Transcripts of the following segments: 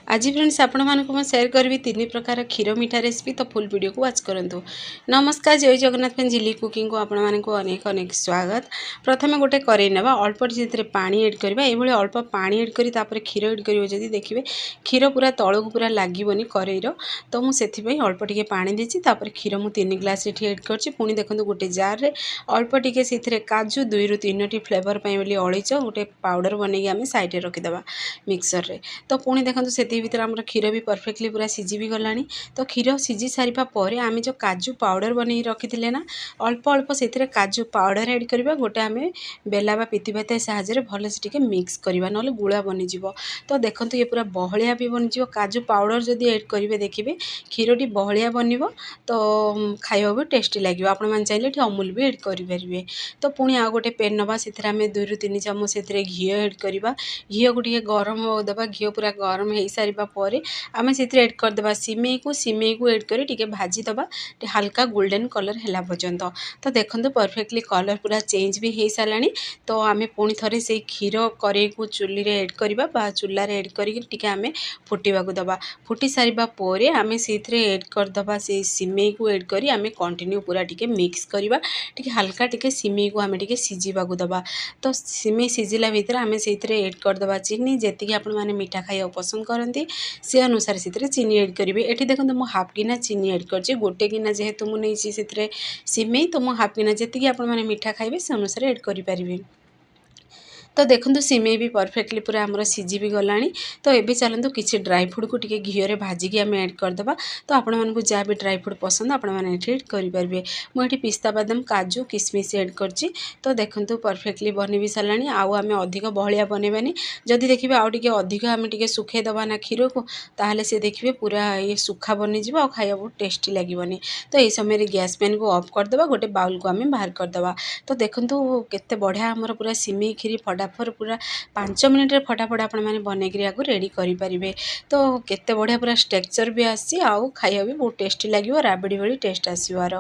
आज फ्रेंड्स आपण मानक मैं शेयर करी 3 प्रकार क्षीर मीठा रेसिपी। तो फुल वीडियो को वाच करंतु। नमस्कार, जय जगन्नाथ फ्रेंड, झिल्ली कुकिंग को आपण मानक अनेक अनेक स्वागत। प्रथमे गोटे करेई नेबा, अल्प जे पानी एड करबा। एभले अल्प पानी एड करी तापर क्षीर एड करिवो। जदी देखिबे क्षीर पूरा तळक पूरा लागिबोनी करेईरो, तो मु सेथि पई अल्प टिके पानी देछि। तापर क्षीर मु 3 ग्लास एठी एड करछि। पुनी देखंतु गोटे जार रे अल्प टिके सेथिरे काजू 2 रु 3 टी फ्लेवर पई बोली अळीच गोटे पाउडर बनेगी आमे साइड रे रखि देबा मिक्सर रे। तो पुनी देखंतु सेति भीतर आमर क्षीर भी परफेक्टली पूरा सिझी भी गलानी। तो क्षीर सिझी सारिबा परे आमे जो काजू पाउडर बनै रखिथिले ना, अल्प अल्प सेथिरे काजू पाउडर ऐड करबा। गोटे आमे बेला बा पिति भाते साहाଯ୍य रे भले से टिके मिक्स करबा, नले गुळा बनि जिवो। तो देखंतु ये पूरा बहलिया भी बनि जिवो। काजू पाउडर जदी ऐड करिवे देखिबे क्षीरटी बहलिया बनिवो, तो खाइबा भी टेस्टी लागिवो। आपण मान चाहिले ठी अमूल भी ऐड करि परिबे। तो पुनी आ गोटे पेन नबा, सेथिरे आमे 2 रु 3 चम्मच सेथिरे घी ऐड करबा। घी को टिके गरम हो दबा। घी पूरा गरम हो सारिबा परे आमे सेथिरे ऐड कर देबा सिमेई को ऐड करी टिके भाजी दबा, हल्का गोल्डन कलर हैला पर्यंत। तो देखंतु परफेक्टली कलर पूरा चेंज भी हो सारानी। तो आमे पुणी थरे से क्षीर करेई को चुल्ली रे ऐड करबा बा चुल्ला रे ऐड करी टिके आमे फुटीबा को दबा। फुटी सारिबा परे आमे सेथिरे ऐड कर दबा से सिमेई को ऐड करी आमे कंटिन्यू पूरा टिके मिक्स करबा। टिके हल्का टिके सिमेई को आमे टिके सिझीबा को दबा। तो सिमेई सिझिला भीतर आमे सेथिरे ऐड कर दबा चीनी। जेतिकी आपण माने मीठा खाइबा पसंद करंती से अनुसार से चीनी ऐड करेंगे। ये देखो मुझे हाफ गिना चीनी ऐड कर गोटे गिना जेहेतु मुझे सिमेई, तो मुझे हाफ गिना जी आप मीठा खाइबे से अनुसार ऐड करें। तो देखो सिमेई भी परफेक्टली पूरा आमर सिझी भी गलानी। तो ये चलतु किसी ड्राई फ्रूट को टिके घीरे भाजिकी आम ऐड करदे। तो आपण मानक जहाँ भी ड्राई फ्रूट पसंद आपण मैंने ऐड करेंगे। मुझे पिस्ता बादाम काजू किसमिश ऐड करछि। तो देखो परफेक्टली बनी भी सारानी। आउ आम अधिक बहलिया बनैबानी। जदि देखिए आउ टिके अधिक आम टिके सुखे दबा ना क्षीर को, ताहले से देखिए पूरा ये सुखा बनीज आ खाइबा बहुत टेस्टी लगे। तो ये समय गैस पैन को ऑफ करदे, गोटे बाउल को आम बाहर करदे। तो देखो केते बढ़िया आमर पूरा सिमेई क्षीरी फटाफट पूरा 5 मिनिट रे फटाफट आपण माने बनेकरी आगु रेडी करि परिबे। तो केते बढ़िया पूरा स्ट्रक्चर भी आसी, आउ खाइबा भी बहुत टेस्टी लागिवो, राबड़ी भली टेस्ट आसीवार।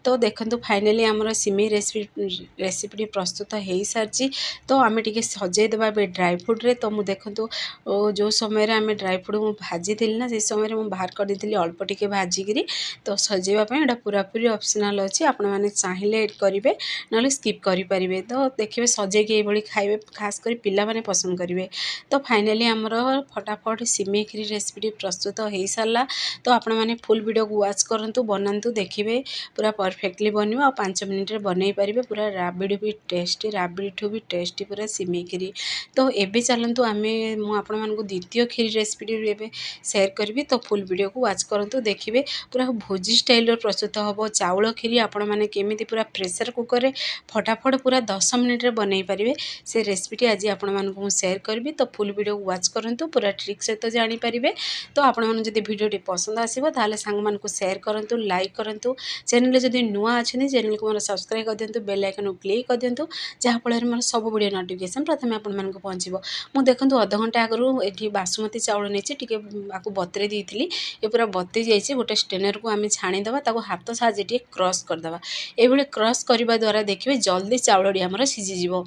तो देखंतु फाइनली आमर सिमेई रेसिपी प्रस्तुत हो सारी। तो आम टिके सजाई देबा बे ड्राई फ्रूट रे। तो मु देखंतु जो समय रे आम ड्राई फ्रूट मु भाजी थिली ना, से समय रे मु बाहर कर देथिली अल्प टिके भाजिकरी। तो सजाइबा पय एटा पूरा पूरी ऑप्शनल अछि, आपण माने चाहिले ऐड करिवे नले स्किप करि परिबे। तो देखिबे सजाइके ए भली खाइबे, खास कर पिला माने पसंद करिवे। तो फाइनली आमर फटाफट सिमेई क्षीरी रेसिपी प्रस्तुत हो सारा। तो आपण माने फुल वीडियो को वाच करंतु, बनांतु, देखिबे पूरा परफेक्टली बनिबो आ 5 मिनिट रे बनई परिबे। पूरा राबड़ी भी टेस्टी, राबड़ी ठू भी टेस्टी पूरा सिमेई क्षीरी। तो एबे चलंतु आमे मु आपण मानकु द्वितीय क्षीरी रेसिपी एबे शेयर करबी। तो फुल वीडियो को वाच करंतु, देखिबे पूरा भोजी स्टाइल प्रस्तुत हबो चाउल क्षीरी। आपण माने केमिति पूरा प्रेशर कुकर रे फटाफट पूरा 10 मिनिट रे बनई परिबे से रेसिपी आज आपण मानकु शेयर करबी। तो फुल वीडियो को वाच करंतु, पूरा ट्रिक सहित जानि परिबे। तो आपण माने जदि वीडियोटी पसंद आसीबो ताले सांग मानकु शेयर करंतु, लाइक करंतु। चैनल जदि नुआ अछनी चैनल को मोर सब्सक्राइब कर दियंतु, बेल आइकन को क्लिक कर दियंतु, जहाँ फल मोर सब वीडियो नोटिफिकेशन प्रथमे आपण मानकु पहुंचीबो। मु देखंतु आधा घंटा आगरु एठी बासमती चाउल नेछि, टिके आकु बतरे देइथिली। ये पूरा बत्ती जाइछि। गोटे स्टेनर को आमे छाणी दबा, ताको हाथ साहाଯ୍य टिके क्रश कर दबा। एभले क्रश करबा द्वारा देखिबे जल्दी चाउलडी हमर सिझी जिवो।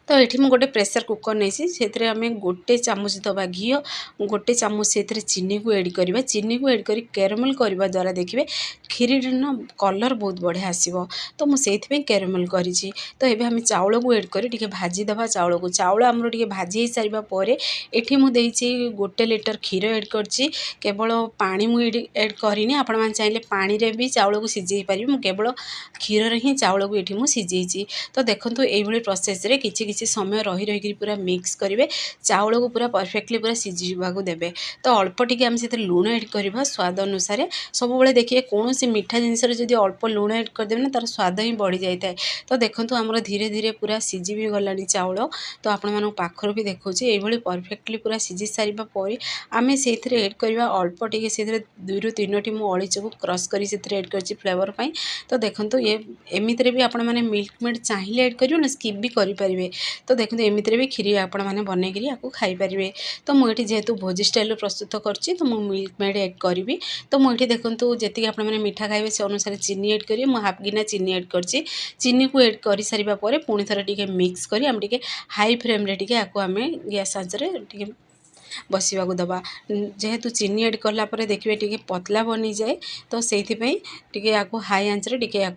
तो ये मुझे गोटे प्रेसर कुकर नहीं से आम गोटे चामच दबा घी, गोटे चामच से चीनी को ऐड करवा। चीनी को ऐड कर कैरामेल करने द्वारा देखिए क्षीरी न कलर बहुत बढ़िया आसो। तो मुझे कैरामेल करी। तो ये आम चाउल को ऐड कर भाजी दबा। चाउल को चाउल आमर टे भाजी सारा पर ये मुझे गोटे लीटर क्षीर ऐड करची। केवल पानी मुझे ऐड करनी, आपण मैंने चाहिए पानी रे भी चाउल को सिझे पारि। मुझे केवल क्षीर ही चाउल को ये सिझे। तो देखो ये प्रोसेस रे किछि किछि समय रही रही पूरा मिक्स करेंगे। चाउल को पूरा परफेक्टली पूरा सिझा देवे। तो अल्प टिके आम से लुण ऐड करवा स्वाद अनुसार। सब बेले देखिए कौन मीठा जिनस जब अल्प लुण ऐड करदे ना, तार स्वाद ही बढ़ी जाए। तो देखो आमर धीरे धीरे पूरा सिझी भी गलानी चाउल। तो आपण मन पाखर भी देखो ये परफेक्टली पूरा सिझी सारा पर आम से ऐड करवा अल्प टिके से 2 रु 3 टी मु अळीच को क्रश कर ऐड कर फ्लेवर पाई। तो देखो ये एमिति भी आपण मैंने मिल्क मेड चाहिए ऐड करियो ना, स्किप भी करें। तो देखो एमिति भी क्षीरी आपण मैंने बनईकरी आपको खाई पारे। तो मुझे जेहेतु भोजी स्टाइल प्रस्तुत करछि, तो मुझे मिल्क मेड ऐड करी। तो मुझे देखो जी आप मीठा खाइबे से अनुसार चीनी ऐड करी। मुझे हाफ गिना चीनी ऐड करछि। चीनी को ऐड कर सारा पुणी थोड़ा टिके मिक्स करी आम टिके हाई फ्लेम रे टिके आको आम गैस आंच रे टिके बसवाक दबा जेहेतु चीनी एड कला देखिए टी पतला बनी जाए तो से या हाई आंच टे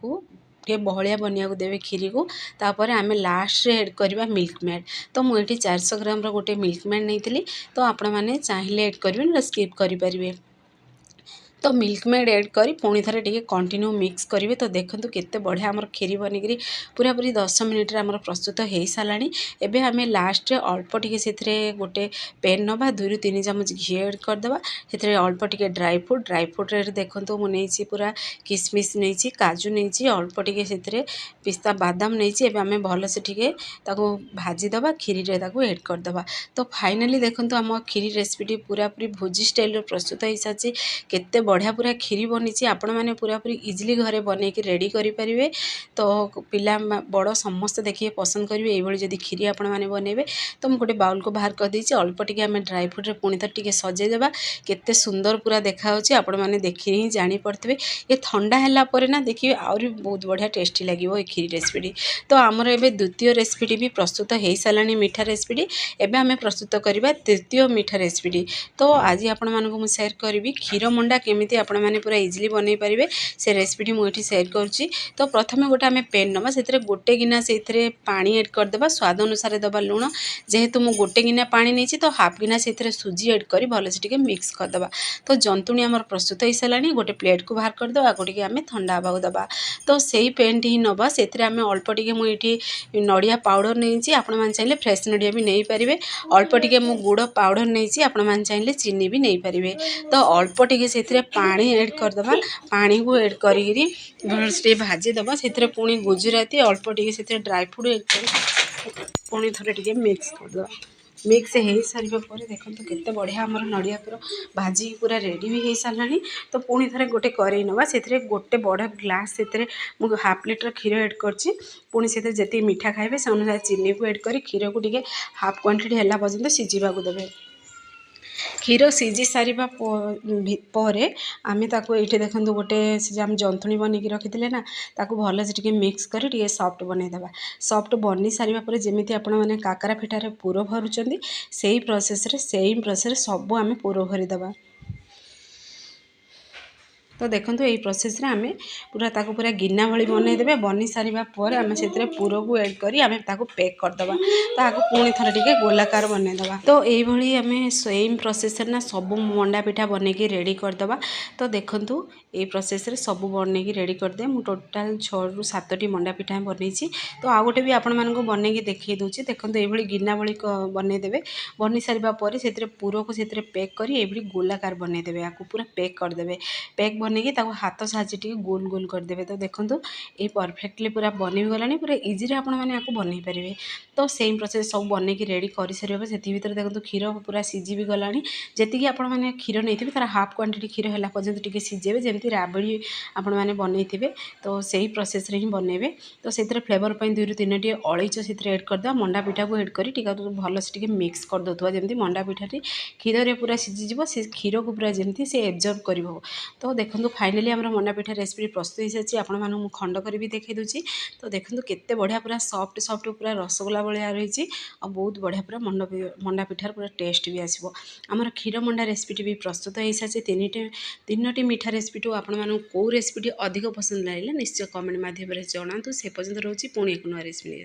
टे बहलिया बनिया देवे खीरी को तापर आम लास्ट एड करवा मिल्क मेड। तो मुझे 400 ग्राम गोटे मिल्क मेड नहीं तो आपण मैंने चाहिए एड करेंगे ना स्किप करेंगे। तो मिल्क मेड एड करी पुणी थे टे कंटिन्यू मिक्स करेंगे। तो देखो केते बढ़िया आमर खीरी बनिकी पूरा पूरी 10 मिनिट आमर प्रस्तुत हो सारा। एबे आम लास्ट अल्प टे से गोटे पेन नवा 2 ରୁ 3 चामच घी एड करदे से अल्प टे ड्राई फ्रुट देखो मुझे पूरा किसमिश नहीं काजू नहीं अल्प टे से पिस्ता बादाम नहीं आम भल से टे भाजीदे खीरी एड करदे। तो फाइनाली देखो आम खीरी रेसिपी पूरा पूरी भोजी स्टाइल प्रस्तुत हो सारी केते बढ़िया पूरा खीरी बनी आपण मैंने पूरा पूरी इजिली घरे बनई रेडी करेंगे। तो पिला बड़ समस्त देखिए पसंद करेंगे ये जदि खीरी आपण मैंने बनइबे। तो मुझे गोटे बाउल को बाहर कर देछि अल्प टिके आम ड्राई फ्रुट पुणी थे टे सजेदेवा केते सुंदर पूरा देखा आपण मैंने देखि ही जानी पड़ते ये ठंडा है ना देखिए आहरी बहुत बढ़िया टेस्टी लगे ये खीरी रेसिपी। तो आमर ए द्वितीय रेसिपी भी प्रस्तुत हो सारा मीठा रेसिपी। एवं आम प्रस्तुत करवा तृतीय मीठा रेसिपी। तो आज आपण मानक शेयर करी क्षीर मंडा केमी आपण मैंने पूरा इजिली बनई पारे से रेसिपी मुझे शेयर करुँची। तो प्रथम गोटे आम पेन नवा से गोटे गिना से पानी एड करदे स्वाद अनुसार दबा लुण जेहेतु मु गोटे गिना पानी नहीं तो हाफ गिना से सुजी एड कर भल से मिक्स करदे। तो जंतुणी आमर प्रस्तुत हो सारा गोटे प्लेट को बाहर करदे आगे टे आम ठंडा हाँ दबा। तो से पेन टी ही नवा से आम अल्प टे मुझे नड़िया पाउडर नहीं आपण मैंने चाहिए फ्रेश नड़िया भी नहीं पारे अल्प टे मु गुड़ पाउडर नहीं आपण मैंने चाहिए चीनी भी नहीं पारे। तो अल्प टे से पानी एड करदे पानी को एड करी भलसे भाजीदे से पुणी गुजराती अल्प टे से ड्राई फ्रुट एड कर पुणी थे टे मिक्स करदे। मिक्स हो सारा पर देखो केते बढ़िया आमर नड़िया पूरा भाजी पूरा रेडी भी हो सारा। तो पुणी थे गोटे करेई नवा से गोटे बड़ ग्लास से मुझे हाफ लिटर क्षीर एड करची पुणी से जी मीठा खाइबे से अनुसार चीनी को एड कर क्षीर को टे हाफ क्वांटिटी है पर्यटन सिझाक देवे। क्षीर सीझी सारे आम ये देखो गोटे से आम जंतुणी बनिकी रखी ना ताकू भल से मिक्स कर सॉफ्ट बनईदे। सॉफ्ट बनी सारा जमी आपण मैंने काकरा पिठार पूर भरुँच से प्रोसेस सब आम पूर भरीदे। तो देखो यही प्रोसेस रे आम पूरा ताको पूरा गिना भली बनईदे बनी सारा पर आम से पूर को एड करी आम ताको पैक करदे तो आगे पुणी थे टे गोलाकार बनईदे। तो यही आम सेम प्रोसेस ना सब मंडा पिठा बनईकी रेडी करदे। तो देखो ये प्रोसेस रे सब बनईकी रेडी करदे मु टोटाल 6 ରୁ 7टी मंडा पिठा बनईची। तो आ गोटे भी आपण मानक बनईकी देखई दूची देखो ये गिना भली बनईदे बनी सारा पर से पूर को से पैक करी ये गोलाकार बनईदे या पूरा पैक करदे पैक बनईकी हाथ साहाଯ୍य टी गोल गोल करदे। तो देखो ये परफेक्टली पूरा बनी गला पूरा इजी आपण मैंने बन पारे। तो सेम प्रोसेस सब बनईकी रेडी कर सारे से देखो क्षीर पूरा सीझी भी गला जी आपण मैंने क्षीर नहीं थे तार हाफ क्वांटिटी क्षीर है पर्यटन टी सीझेबे जमी राबड़ी आपण मैंने बनई थे। तो सही प्रोसेस रे ही बनइबे। तो से फ्लेवर 2 ରୁ 3टी अलैच से एड करदे मंडा पिठा को एड करी भल से मिक्स कर दो जमी मंडा पिठाटी क्षीर पूरा सीझीज से क्षीर को पूरा जमी से एब्जर्व कर। तो देखो फाइनाली आम मंडा पिठा रेसिपी प्रस्तुत हो सारी आपण मानू खंड कर भी देखई दूची। तो देखो केते बढ़िया पूरा सॉफ्ट सॉफ्ट पूरा रसगोला भाया रही और बहुत बढ़िया पूरा मंडा पिठार पूरा टेस्ट भी आसो। आमर क्षीर मंडा रेसिपी भी प्रस्तुत हो सारी 3टी मीठा रेसिपी आपण मानू कौ रेसिपी अधिक पसंद लगे निश्चय कमेंट माध्यम जनातु से पर्यंत रोची पुणी एक नया रेसिपी।